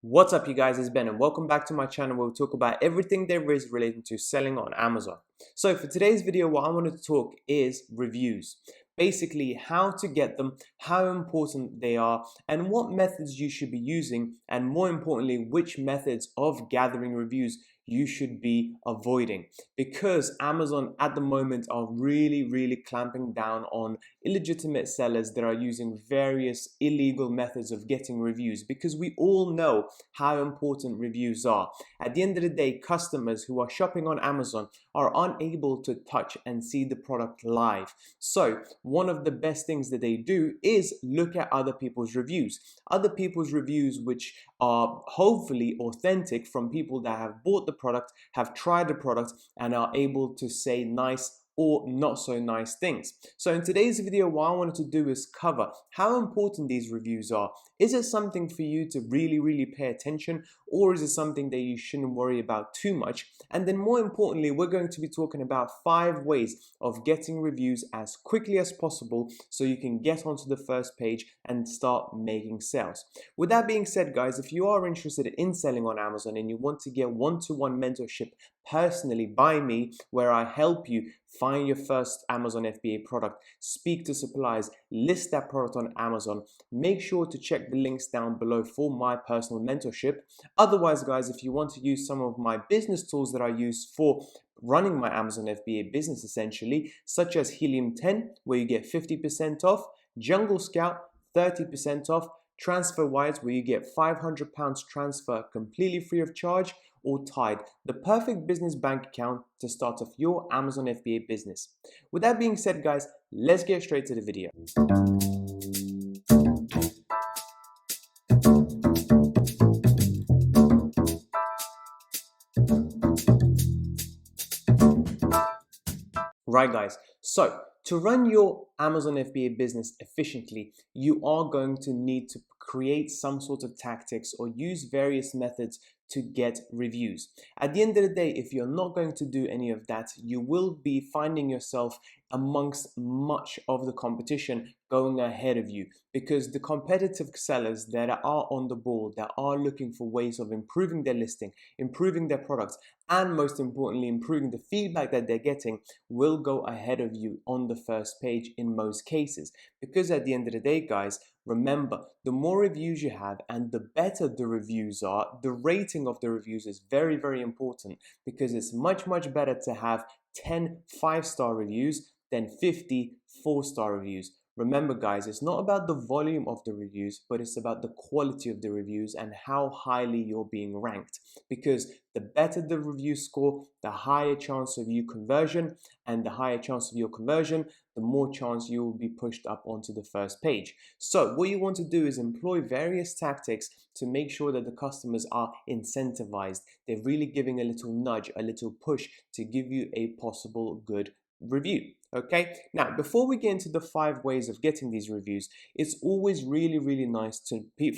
What's up, you guys? It's Ben and welcome back to my channel where we talk about everything there is relating to selling on Amazon. So for today's video, what I wanted to talk is reviews. Basically, how to get them, how important they are, and what methods you should be using, and more importantly, which methods of gathering reviews you should be avoiding, because Amazon at the moment are really clamping down on illegitimate sellers that are using various illegal methods of getting reviews, because we all know how important reviews are. At the end of the day, customers who are shopping on Amazon are unable to touch and see the product live. So one of the best things that they do is look at other people's reviews. Other people's reviews which are hopefully authentic from people that have bought the product, have tried the product, and are able to say nice or not so nice things. So in today's video, what I wanted to do is cover how important these reviews are. Is it something for you to really pay attention, or is it something that you shouldn't worry about too much? And then more importantly, we're going to be talking about 5 ways of getting reviews as quickly as possible so you can get onto the first page and start making sales. With that being said, guys, if you are interested in selling on Amazon and you want to get one-to-one mentorship personally by me, where I help you find your first Amazon FBA product, speak to suppliers, list that product on Amazon, make sure to check the links down below for my personal mentorship. Otherwise, guys, if you want to use some of my business tools that I use for running my Amazon FBA business essentially, such as Helium 10, where you get 50% off, Jungle Scout, 30% off, Transferwise, where you get £500 transfer completely free of charge, or Tide, the perfect business bank account to start off your Amazon FBA business. With that being said, guys, let's get straight to the video. Right, guys, so to run your Amazon FBA business efficiently, you are going to need to create some sort of tactics or use various methods to get reviews. At the end of the day, if you're not going to do any of that, you will be finding yourself amongst much of the competition going ahead of you, because the competitive sellers that are on the ball, that are looking for ways of improving their listing, improving their products, and most importantly, improving the feedback that they're getting, will go ahead of you on the first page in most cases. Because at the end of the day, guys, remember, the more reviews you have and the better the reviews are, the rating of the reviews is very important, because it's much better to have 10 5-star reviews than 50 4-star reviews. Remember, guys, it's not about the volume of the reviews, but it's about the quality of the reviews and how highly you're being ranked. Because the better the review score, the higher chance of you conversion, and the higher chance of your conversion, the more chance you will be pushed up onto the first page. So what you want to do is employ various tactics to make sure that the customers are incentivized. They're really giving a little nudge, a little push to give you a possible good review. Okay, now before we get into the 5 ways of getting these reviews, it's always really nice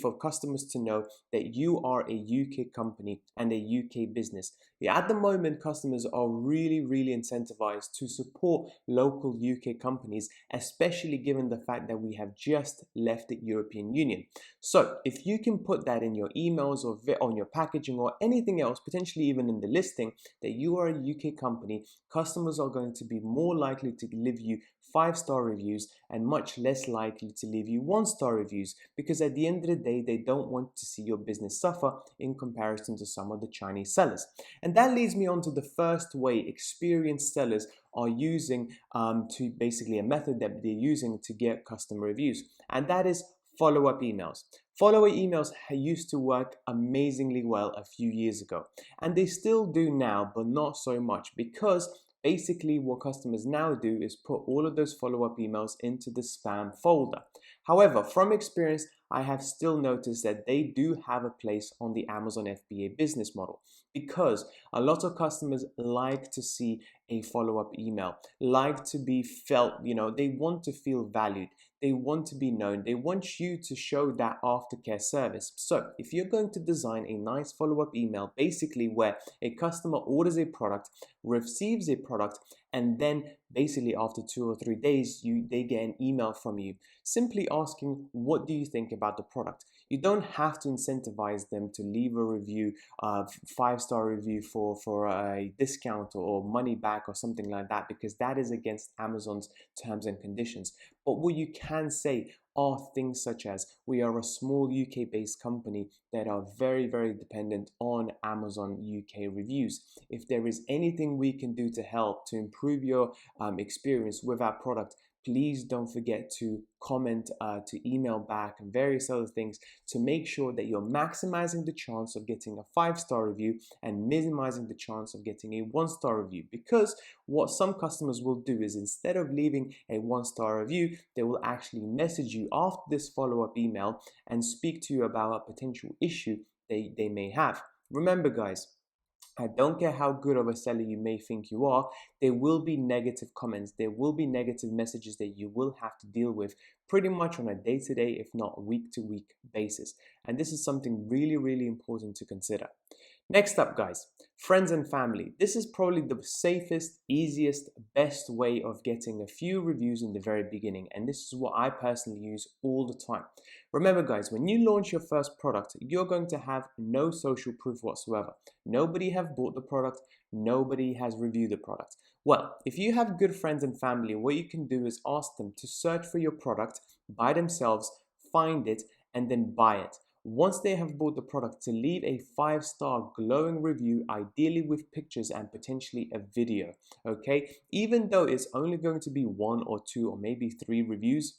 for customers to know that you are a UK company and a UK business. At the moment, customers are really incentivized to support local UK companies, especially given the fact that we have just left the European Union. So if you can put that in your emails or on your packaging or anything else, potentially even in the listing, that you are a UK company, customers are going to be more likely to leave you 5-star reviews and much less likely to leave you 1-star reviews, because at the end of the day, they don't want to see your business suffer in comparison to some of the Chinese sellers. And that leads me on to the first way experienced sellers are using to basically a method that they're using to get customer reviews, and that is follow-up emails. Follow-up emails used to work amazingly well a few years ago, and they still do now, but not so much, because basically what customers now do is put all of those follow-up emails into the spam folder. However, from experience, I have still noticed that they do have a place on the Amazon FBA business model, because a lot of customers like to see a follow-up email, like to be felt, they want to feel valued. They want to be known. They want you to show that aftercare service. So if you're going to design a nice follow-up email, basically where a customer orders a product, receives a product, and then basically after 2 or 3 days, they get an email from you simply asking, what do you think about the product? You don't have to incentivize them to leave a review, 5-star review for a discount or money back or something like that, because that is against Amazon's terms and conditions. But what you can say are things such as, we are a small UK-based company that are very, very dependent on Amazon UK reviews. If there is anything we can do to help to improve your experience with our product, please don't forget to comment, to email back, and various other things to make sure that you're maximizing the chance of getting a 5-star review and minimizing the chance of getting a 1-star review. Because what some customers will do is, instead of leaving a 1-star review, they will actually message you after this follow-up email and speak to you about a potential issue they may have. Remember, guys, I don't care how good of a seller you may think you are, there will be negative comments, there will be negative messages that you will have to deal with pretty much on a day-to-day, if not week-to-week basis. And this is something really, really important to consider. Next up, guys, friends and family. This is probably the safest, easiest, best way of getting a few reviews in the very beginning. And this is what I personally use all the time. Remember, guys, when you launch your first product, you're going to have no social proof whatsoever. Nobody have bought the product. Nobody has reviewed the product. Well, if you have good friends and family, what you can do is ask them to search for your product by themselves, find it, and then buy it. Once they have bought the product, to leave a 5-star glowing review, ideally with pictures and potentially a video, okay? Even though it's only going to be 1 or 2 or maybe 3 reviews,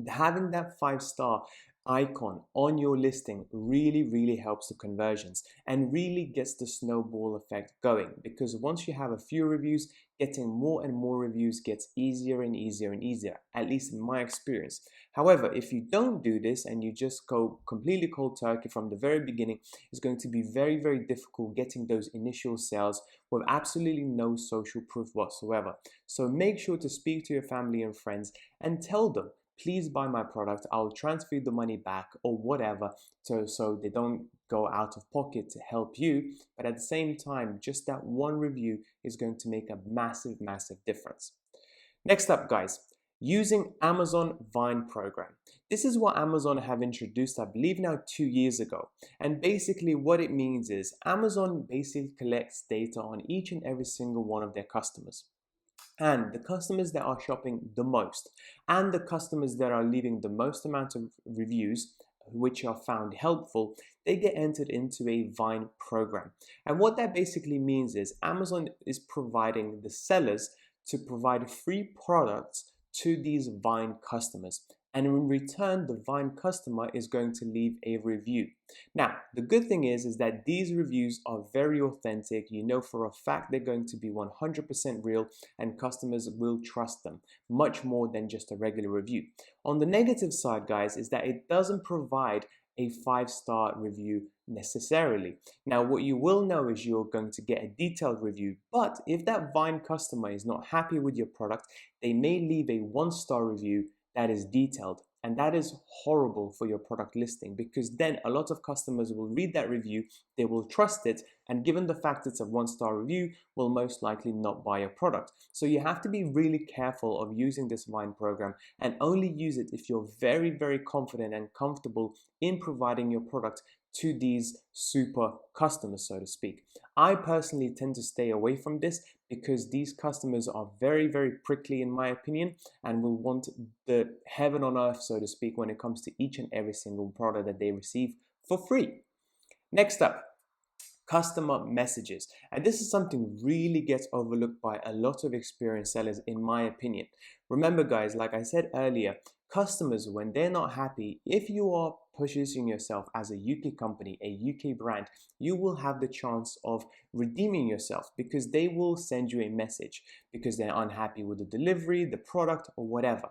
having that 5-star icon on your listing really helps the conversions and really gets the snowball effect going, because once you have a few reviews, getting more and more reviews gets easier and easier and easier, at least in my experience. However, if you don't do this and you just go completely cold turkey from the very beginning, it's going to be very difficult getting those initial sales with absolutely no social proof whatsoever. So make sure to speak to your family and friends and tell them, please buy my product, I'll transfer the money back or whatever, so they don't go out of pocket to help you. But at the same time, just that one review is going to make a massive difference. Next up, guys, using Amazon Vine program. This is what Amazon have introduced, I believe now 2 years ago. And basically what it means is Amazon basically collects data on each and every single one of their customers. And the customers that are shopping the most and the customers that are leaving the most amount of reviews, which are found helpful, they get entered into a Vine program. And what that basically means is Amazon is providing the sellers to provide free products to these Vine customers. And in return, the Vine customer is going to leave a review. Now, the good thing is that these reviews are very authentic. You know for a fact they're going to be 100% real, and customers will trust them much more than just a regular review. On the negative side, guys, is that it doesn't provide a 5-star review necessarily. Now, what you will know is you're going to get a detailed review, but if that Vine customer is not happy with your product, they may leave a 1-star review that is detailed, and that is horrible for your product listing, because then a lot of customers will read that review, they will trust it, and given the fact it's a 1-star review, will most likely not buy your product. So you have to be really careful of using this Vine program, and only use it if you're very confident and comfortable in providing your product to these super customers, so to speak. I personally tend to stay away from this because these customers are very prickly, in my opinion, and will want the heaven on earth, so to speak, when it comes to each and every single product that they receive for free. Next up, customer messages. And this is something really gets overlooked by a lot of experienced sellers, in my opinion. Remember, guys, like I said earlier, customers, when they're not happy, if you are positioning yourself as a UK company, a UK brand, you will have the chance of redeeming yourself, because they will send you a message because they're unhappy with the delivery, the product, or whatever.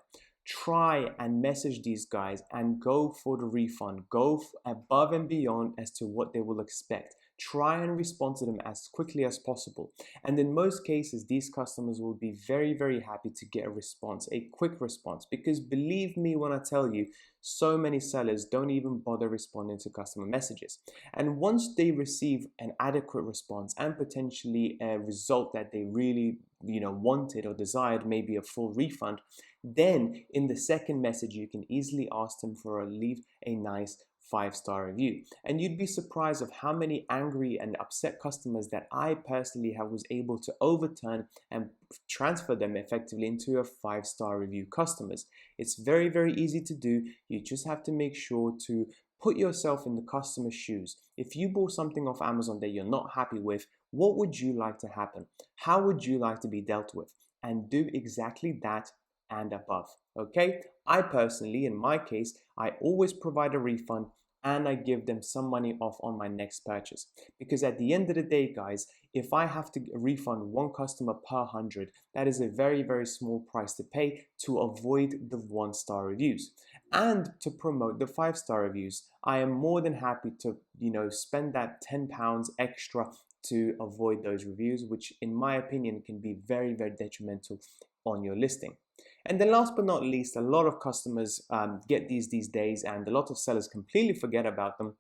Try and message these guys and go for the refund. Go above and beyond as to what they will expect. Try and respond to them as quickly as possible. And in most cases, these customers will be very happy to get a response, a quick response, because believe me when I tell you, so many sellers don't even bother responding to customer messages. And once they receive an adequate response and potentially a result that they really wanted or desired, maybe a full refund, then in the second message you can easily ask them leave a nice 5-star review. And you'd be surprised of how many angry and upset customers that I personally was able to overturn and transfer them effectively into a 5-star review customers. It's very, very easy to do. You just have to make sure to put yourself in the customer's shoes. If you bought something off Amazon that you're not happy with, what would you like to happen? How would you like to be dealt with? And do exactly that and above. Okay? I personally, in my case, I always provide a refund and I give them some money off on my next purchase. Because at the end of the day, guys, if I have to refund one customer per 100, that is a very, very small price to pay to avoid the 1-star reviews. And to promote the 5-star reviews, I am more than happy to, spend that £10 extra to avoid those reviews, which in my opinion can be very, very detrimental on your listing. And then last but not least, a lot of customers get these days, and a lot of sellers completely forget about them,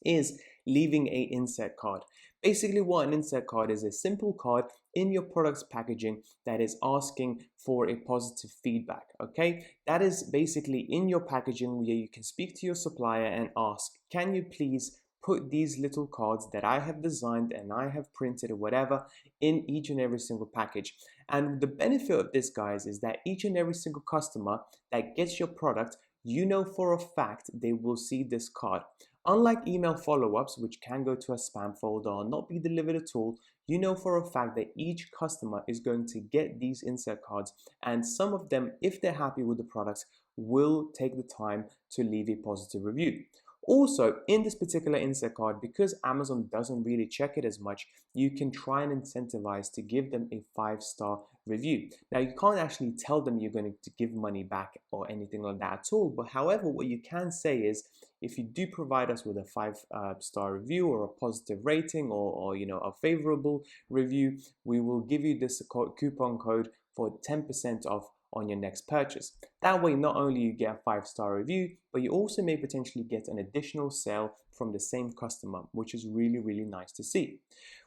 is leaving a insert card. Basically, what an insert card is a simple card in your product's packaging that is asking for a positive feedback. Okay, that is basically in your packaging where you can speak to your supplier and ask, can you please put these little cards that I have designed and I have printed or whatever in each and every single package. And the benefit of this, guys, is that each and every single customer that gets your product, you know for a fact they will see this card. Unlike email follow-ups, which can go to a spam folder or not be delivered at all, you know for a fact that each customer is going to get these insert cards, and some of them, if they're happy with the products, will take the time to leave a positive review. Also, in this particular insert card, because Amazon doesn't really check it as much, you can try and incentivize to give them a 5-star review. Now, you can't actually tell them you're going to give money back or anything like that at all. But however, what you can say is, if you do provide us with a 5-star review or a positive rating or a favorable review, we will give you this coupon code for 10% off on your next purchase. That way, not only you get a 5-star review, but you also may potentially get an additional sale from the same customer, which is really, really nice to see.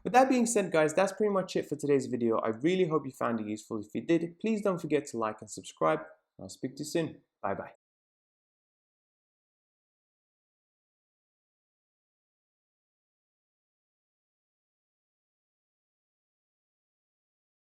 With that being said, guys, that's pretty much it for today's video. I really hope you found it useful. If you did, please don't forget to like and subscribe. I'll speak to you soon. Bye bye.